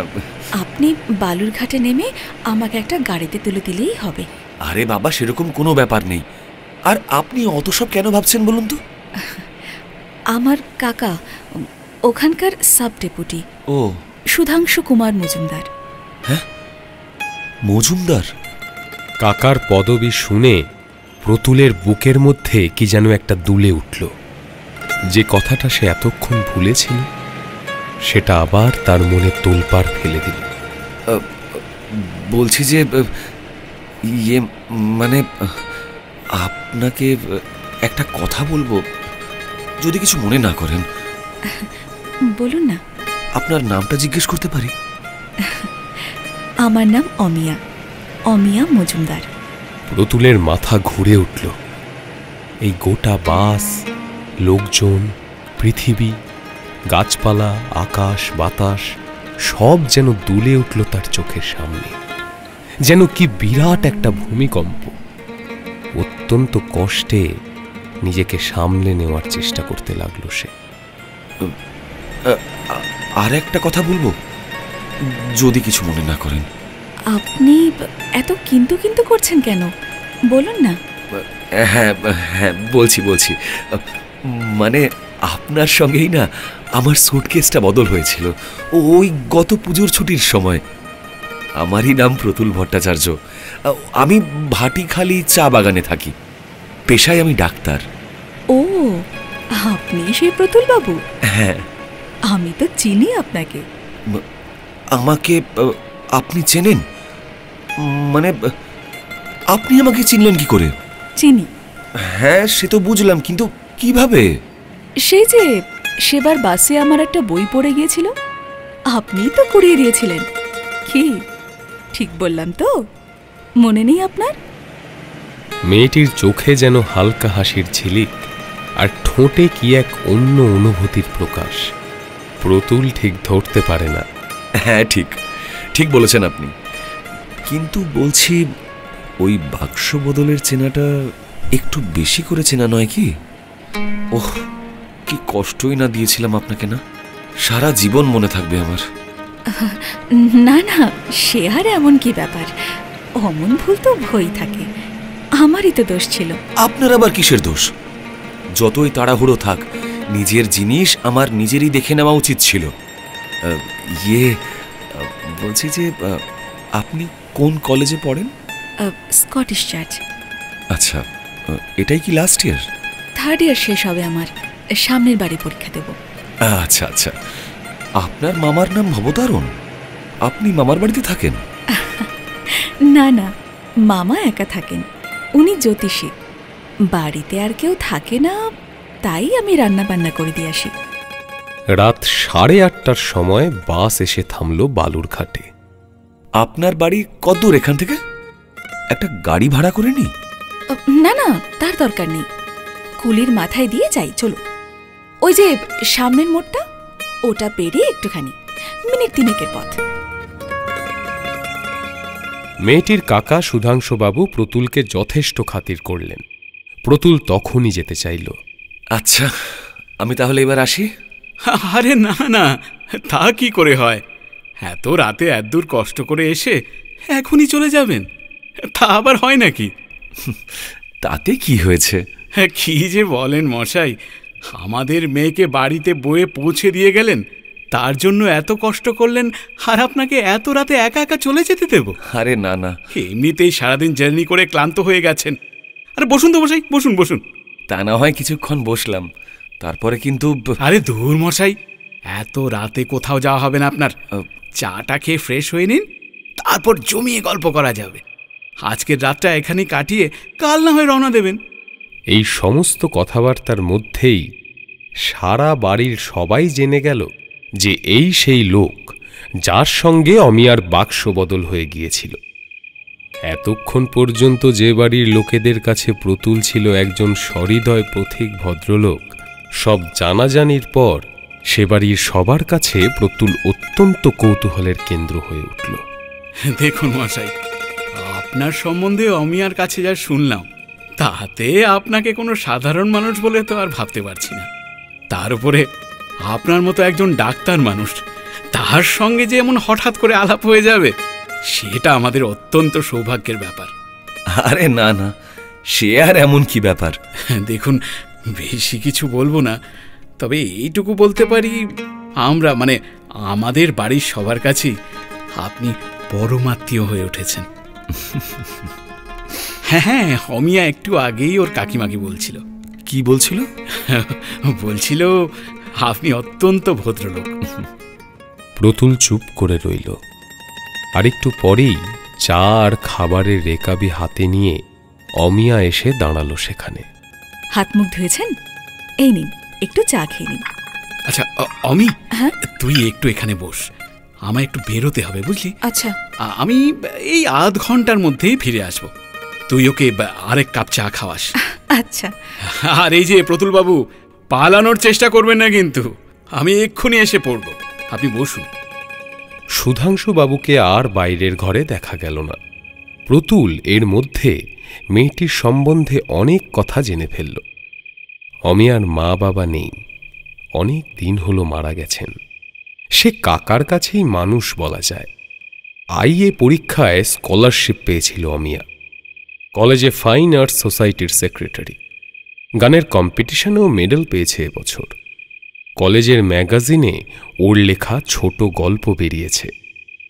আপনি বালুরঘাটে নেমে আমাকে একটা গাড়িতে তুলে দিলেই হবে। আরে বাবা, সেরকম কোনো ব্যাপার নেই। আর আপনি অত সব কেন ভাবছেন বলুন তো? আমার কাকা ওখানকার সাব ডেপুটি। ও, সুধাংশু কুমার মজুমদার। হ্যাঁ, মজুমদার? কাকার পদবি শুনে প্রতুলের বুকের মধ্যে কি যেন একটা দুলে উঠল। যে কথাটা সে এতক্ষণ ভুলেছিল সেটা আবার তার মনে তোলপাড় ফেলে দিল। বলছি যে ইয়ে মানে আপনাকে একটা কথা বলবো, যদি কিছু মনে না করেন। বলুন না। আপনার নামটা জিজ্ঞেস করতে পারি? আমার নাম অমিয়া, অমিয়া মজুমদার। প্রতুলের মাথা ঘুরে উঠল। এই গোটা বাস, লোকজন, পৃথিবী, গাছপালা, আকাশ বাতাস সব যেন দুলে উঠল তার চোখের সামনে। যেন কি বিরাট একটা ভূমিকম্প। অত্যন্ত কষ্টে নিজেকে সামলে নেওয়ার চেষ্টা করতে লাগলো সে। আর একটা কথা বলবো, যদি কিছু মনে না করেন। আপনি এত কিন্তু কিন্তু করছেন কেন, বলুন না। হ্যাঁ হ্যাঁ, বলছি। মানে আপনার সঙ্গেই না আমার সুটকেসটা বদল হয়েছিল ওই গত পুজোর ছুটির সময়। আমারই নাম প্রতুল ভট্টাচার্য। আমি ভাটিখালি চা বাগানে থাকি। পেশায় আমি ডাক্তার। ও, আপনি সেই প্রতুল বাবু? হ্যাঁ। আমি তো চিনি আপনাকে। আমাকে আপনি চেনেন? মানে আপনি আমাকে চিনলেন কি করে? চিনি। হ্যাঁ, সে তো বুঝলাম, কিন্তু কিভাবে? সেই যে সেবার বাসে আমার একটা বই পড়ে গিয়েছিল, আপনিই তো কুড়িয়ে দিয়েছিলেন। কি ঠিক বললাম তো? মনে নেই আপনার? মেয়েটির চোখে যেন হালকা হাসির ঝিলিক, আর ঠোঁটে কি এক অন্য অনুভূতির প্রকাশ। প্রতুল ঠিক ধরতে পারে না। হ্যাঁ, ঠিক বলেছেন আপনি। কিন্তু বলছি, ওই বাক্স বদলের চেনাটা একটু বেশি করে চেনা নয় কি? ওহ, কি কষ্টই না দিয়েছিলাম আপনাকে, না? সারা জীবন মনে থাকবে আমার। না না, সে আর এমন কি ব্যাপার? অমন ভুল তো হয়েই থাকে, আমারই তো দোষ ছিল। আপনার আবার কিসের দোষ? যতই তাড়াহুড়ো থাক, নিজের জিনিস আমার নিজেরই দেখে নেওয়া উচিত ছিল। বলছি যে আপনি কোন কলেজে পড়েন? Scottish church. আচ্ছা, এটাই কি লাস্ট ইয়ার? থার্ড ইয়ার শেষ হবে আমার, সামনের বাড়ি পরীক্ষা দেব। আচ্ছা আচ্ছা, আপনার মামার নাম ভবতারণ? আপনি মামার বাড়িতে থাকেন? না না, মামা একা থাকেন, উনি জ্যোতিষী। বাড়িতে আর কেউ থাকে না, তাই আমি রান্না বান্না করে দিয়ে আসি। রাত 8:30টার সময় বাস এসে থামল বালুরঘাটে। আপনার বাড়ি কত দূর এখান থেকে? একটা গাড়ি ভাড়া করে নি? না না, তার দরকার নেই, কুলির মাথায় দিয়ে যাই, চলো। ওই যে সামনের মোড়টা, ওটা পেরিয়ে একটুখানি, মিনিট 3 পথ। মেয়েটির কাকা সুধাংশুবাবু প্রতুলকে যথেষ্ট খাতির করলেন। প্রতুল তখনই যেতে চাইল। আচ্ছা, আমি তাহলে এবার আসি। আরে না না, তা কি করে হয়? এত রাতে এত দূর কষ্ট করে এসে এখনই চলে যাবেন? তা আবার হয় নাকি? তাতে কি হয়েছে? কি যে বলেন মশাই, আমাদের মেয়েকে বাড়িতে বয়ে পৌঁছে দিয়ে গেলেন, তার জন্য এত কষ্ট করলেন, আর আপনাকে এত রাতে একা একা চলে যেতে দেব? আরে না না, এমনিতেই সারাদিন জার্নি করে ক্লান্ত হয়ে গেছেন। আরে বসুন তো মশাই, বসুন বসুন। তা না হয় কিছুক্ষণ বসলাম, তারপরে কিন্তু। আরে ধুর মশাই, এত রাতে কোথাও যাওয়া হবে না আপনার। চাটা খেয়ে ফ্রেশ হয়ে নিন, তারপর জমিয়ে গল্প করা যাবে। আজকের রাতটা এখানে কাটিয়ে কাল না হয় রওনা দেবেন। এই সমস্ত কথাবার্তার মধ্যেই সারা বাড়ির সবাই জেনে গেল যে এই সেই লোক যার সঙ্গে অমিয়ার বাক্স বদল হয়ে গিয়েছিল। এতক্ষণ পর্যন্ত যে বাড়ির লোকেদের কাছে প্রতুল ছিল একজন সহৃদয় পথিক ভদ্রলোক, সব জানাজানির পর সে বাড়ির সবার কাছে প্রতুল অত্যন্ত কৌতূহলের কেন্দ্র হয়ে উঠল। দেখুন মশাই, আপনার সম্বন্ধে অমিয়ার কাছে যা শুনলাম তাতে আপনাকে কোনো সাধারণ মানুষ বলে তো আর ভাবতে পারছি না। তার উপরে আপনার মতো একজন ডাক্তার মানুষ, তার সঙ্গে যে এমন হঠাৎ করে আলাপ হয়ে যাবে, সেটা আমাদের অত্যন্ত সৌভাগ্যের ব্যাপার। আরে না না, সে আর এমন কি ব্যাপার। দেখুন, বেশি কিছু বলবো না, তবে এইটুকু বলতে পারি, আমরা মানে আমাদের বাড়ির সবার কাছেই আপনি পরমাত্মীয় হয়ে উঠেছেন। হ্যাঁ হ্যাঁ, অমিয়া একটু আগেই ওর কাকিমাকে বলছিল। কি বলছিল? বলছিল আপনি অত্যন্ত ভদ্রলোক। প্রতুল চুপ করে রইল। আরেকটু পরেই চা আর খাবারের রেকাবি হাতে নিয়ে অমিয়া এসে দাঁড়ালো সেখানে। হাত মুখ ধুয়েছেন? এই নিন, একটু চা খেয়ে নিন। আচ্ছা অমি, হ্যাঁ? তুই একটু এখানে বস, আমায় একটু বেরোতে হবে বুঝলি। আচ্ছা। আমি এই আধ ঘন্টার মধ্যেই ফিরে আসব, তুই ওকে আরেক কাপ চা খাওয়াস। আচ্ছা। আর এই যে প্রতুল বাবু, পালানোর চেষ্টা করবেন না কিন্তু, আমি এক্ষুনি এসে পড়ব, আপনি বসুন। সুধাংশু বাবুকে আর বাইরের ঘরে দেখা গেল না। প্রতুল এর মধ্যে মেয়েটির সম্বন্ধে অনেক কথা জেনে ফেলল। অমিয়ার মা বাবা নেই, অনেক দিন হলো মারা গেছেন। সে কাকার কাছেই মানুষ বলা যায়। আইএ পরীক্ষায় স্কলারশিপ পেয়েছিল অমিয়া। কলেজে ফাইন আর্টস সোসাইটির সেক্রেটারি। গানের কম্পিটিশনেও মেডেল পেয়েছে এবছর। কলেজের ম্যাগাজিনে ওর লেখা ছোট গল্প বেরিয়েছে।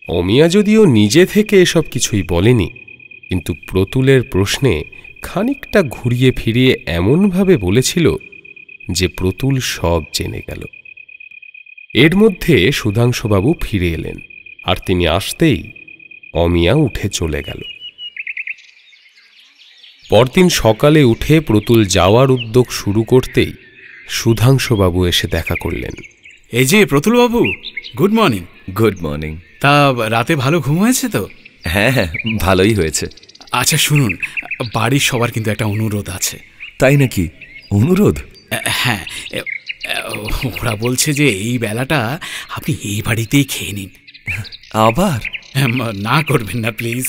অমিয়া যদিও নিজে থেকে এসব কিছুই বলেনি, কিন্তু প্রতুলের প্রশ্নে খানিকটা ঘুরিয়ে ফিরিয়ে এমনভাবে বলেছিল যে প্রতুল সব জেনে গেল। এর মধ্যে সুধাংশুবাবু ফিরে এলেন, আর তিনি আসতেই অমিয়া উঠে চলে গেল। পরদিন সকালে উঠে প্রতুল যাওয়ার উদ্যোগ শুরু করতেই সুধাংশুবাবু এসে দেখা করলেন। এই যে প্রতুল বাবু, গুড মর্নিং। Good morning. তা রাতে ভালো ঘুম হয়েছে তো? হ্যাঁ হ্যাঁ, ভালোই হয়েছে। আচ্ছা শুনুন, বাড়ির সবার কিন্তু একটা অনুরোধ আছে। তাই নাকি? অনুরোধ? হ্যাঁ, ওরা বলছে যে এই বেলাটা আপনি এই বাড়িতেই খেয়ে নিন। আবার? না করবেন না প্লিজ,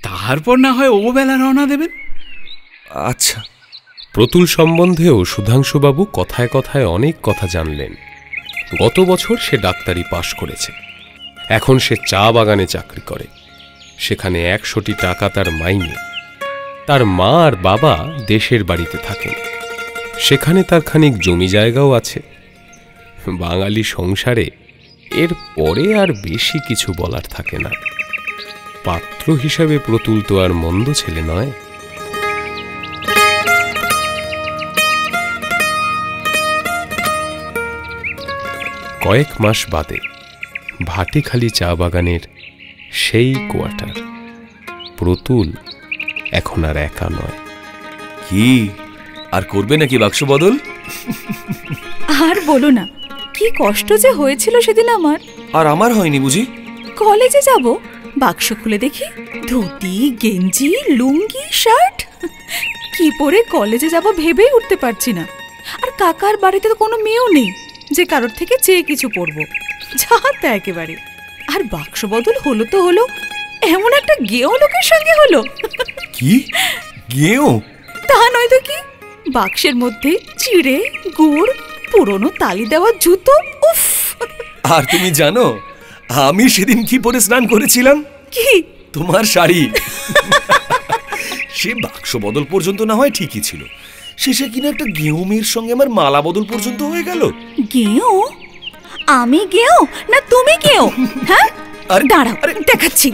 তারপর না হয় ও বেলা রওনা দেবেন। আচ্ছা। প্রতুল সম্বন্ধেও সুধাংশুবাবু কথায় কথায় অনেক কথা জানলেন। গত বছর সে ডাক্তারি পাশ করেছে, এখন সে চা বাগানে চাকরি করে। সেখানে 100টি টাকা তার মাইনে। তার মা আর বাবা দেশের বাড়িতে থাকেন, সেখানে তার খানিক জমি জায়গাও আছে। বাঙালি সংসারে এর পরে আর বেশি কিছু বলার থাকে না। পাত্র হিসাবে প্রতুল তো আর মন্দ ছেলে নয়। কয়েক মাস বাদে ভাটিখালি চা বাগানের সেই কোয়ার্টার। প্রতুল এখন আর একা নয়। কি আর করবে নাকি বাক্স বদল? আর বলো না, কি কষ্ট যে হয়েছিল সেদিন আমার। আর আমার হয়নি বুঝি? কলেজে যাব, বাক্স খুলে দেখি ধুতি, গেঞ্জি, লুঙ্গি, শার্ট। কি পরে কলেজে যাব ভেবেই উঠতে পারছি না। আর কাকার বাড়িতে তো কোনো মেয়েও নেই যে কারোর থেকে চেয়ে কিছু পরবো। যাতে একেবারে। আর বাক্স বদল হলো তো হলো, এমন একটা গেও লোকের সঙ্গে হলো। কি গেও? তা নয় তো কি, বাক্সের মধ্যে চিড়ে, গুড়, পুরনো তালি দেওয়া জুতো। উফ! আর তুমি জানো আমি সেদিন কি পরে স্নান করেছিলাম? কি? তোমার শাড়ি। সে বাক্স বদল পর্যন্ত না হয় ঠিকই ছিল, শেষে কিনা একটা গেও মেয়ের সঙ্গে আমার মালা বদল পর্যন্ত হয়ে গেল। গেও? আমি গেও না তুমি গেও? হ্যাঁ, দাঁড়াও দেখাচ্ছি।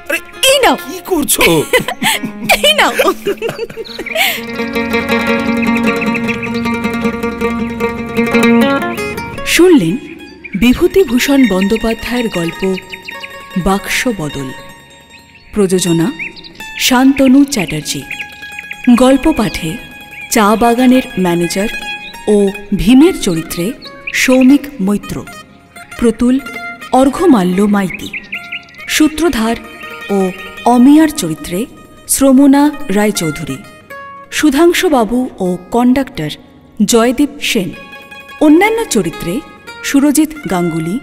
আরে এই নাও। কি করছো? এই নাও। শুনলেন বিভূতিভূষণ বন্দ্যোপাধ্যায়ের গল্প বাক্স বদল। প্রযোজনা শান্তনু চ্যাটার্জি। গল্প পাঠে চা বাগানের ম্যানেজার ও ভীমের চরিত্রে সৌমিক মৈত্র। প্রতুল অর্ঘ্যমাল্য মাইতি। সূত্রধার ও অমিয়ার চরিত্রে শ্রমণা রায়চৌধুরী। সুধাংশুবাবু ও কন্ডাক্টর জয়দীপ সেন। অন্যান্য চরিত্রে সুরজিৎ গাঙ্গুলি,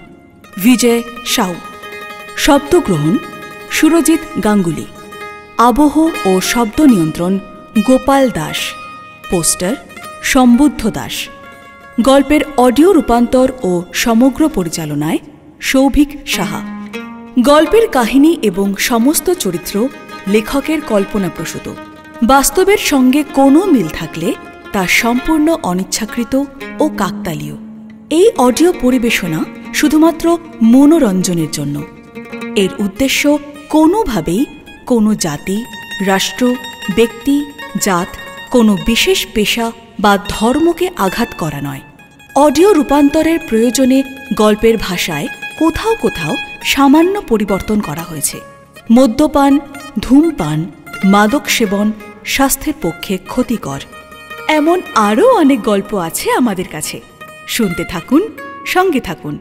বিজয় সাউ। শব্দগ্রহণ সুরজিৎ গাঙ্গুলি। আবহ ও শব্দ নিয়ন্ত্রণ গোপাল দাস। পোস্টার সম্বুদ্ধ দাস। গল্পের অডিও রূপান্তর ও সমগ্র পরিচালনায় সৌভিক সাহা। গল্পের কাহিনী এবং সমস্ত চরিত্র লেখকের কল্পনাপ্রসূত। বাস্তবের সঙ্গে কোনো মিল থাকলে তা সম্পূর্ণ অনিচ্ছাকৃত ও কাকতালীয়। এই অডিও পরিবেশনা শুধুমাত্র মনোরঞ্জনের জন্য। এর উদ্দেশ্য কোনোভাবেই কোনো জাতি, রাষ্ট্র, ব্যক্তি, জাত, কোনো বিশেষ পেশা বা ধর্মকে আঘাত করা নয়। অডিও রূপান্তরের প্রয়োজনে গল্পের ভাষায় কোথাও কোথাও সামান্য পরিবর্তন করা হয়েছে। মদ্যপান, ধূমপান, মাদক সেবন স্বাস্থ্যের পক্ষে ক্ষতিকর। এমন আরও অনেক গল্প আছে আমাদের কাছে। শুনতে থাকুন, সঙ্গে থাকুন।